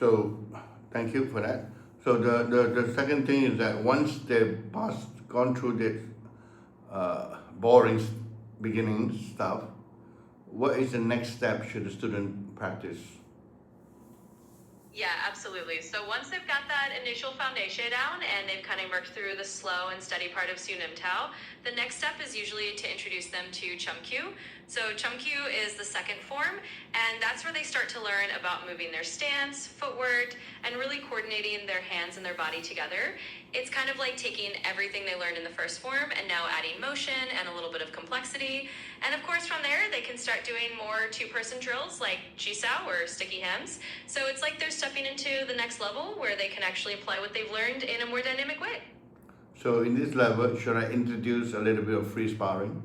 So thank you for that. So the second thing is that once they've gone through this boring beginning stuff, what is the next step should the student practice? Yeah, absolutely. So once they've got that initial foundation down and they've kind of worked through the slow and steady part of Sunim Tao, the next step is usually to introduce them to Chum Kyu. So Chum Kyu is the second form, and that's where they start to learn about moving their stance, footwork, and really coordinating their hands and their body together. It's kind of like taking everything they learned in the first form and now adding motion and a little bit of complexity. And of course, from there, they can start doing more two-person drills like jisao or sticky hems. So it's like they're stepping into the next level where they can actually apply what they've learned in a more dynamic way. So in this level, should I introduce a little bit of free sparring?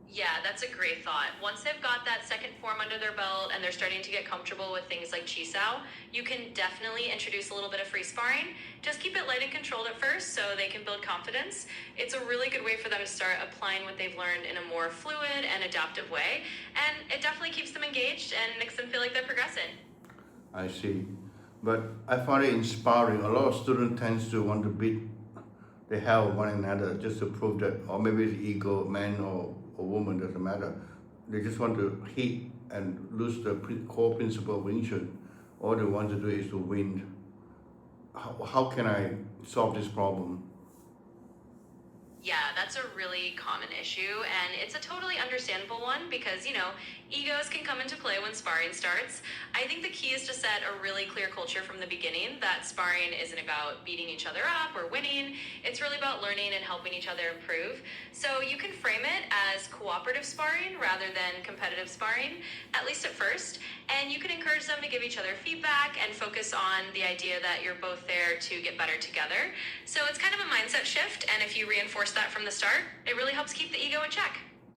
Yeah, that's a great thought. Once they've got that second form under their belt and they're starting to get comfortable with things like chisao, you can definitely introduce a little bit of free sparring. Just keep it light and controlled at first so they can build confidence. It's a really good way for them to start applying what they've learned in a more fluid and adaptive way. And it definitely keeps them engaged and makes them feel like they're progressing. I see. But I find it inspiring. A lot of students tends to want to beat the hell of one another just to prove that, or maybe it's ego, man or woman, doesn't matter. They just want to hit and lose the core principle of Wing Chun. All they want to do is to win. How can I solve this problem? Yeah, that's a really common issue, and it's a totally understandable one because, egos can come into play when sparring starts. I think the key is to set a really clear culture from the beginning that sparring isn't about beating each other up or winning. It's really about learning and helping each other improve. So you can frame it as cooperative sparring rather than competitive sparring, at least at first, and you can encourage them to give each other feedback and focus on the idea that you're both there to get better together. So it's kind of a mindset shift, and if you reinforce that from the start, it really helps keep the ego in check.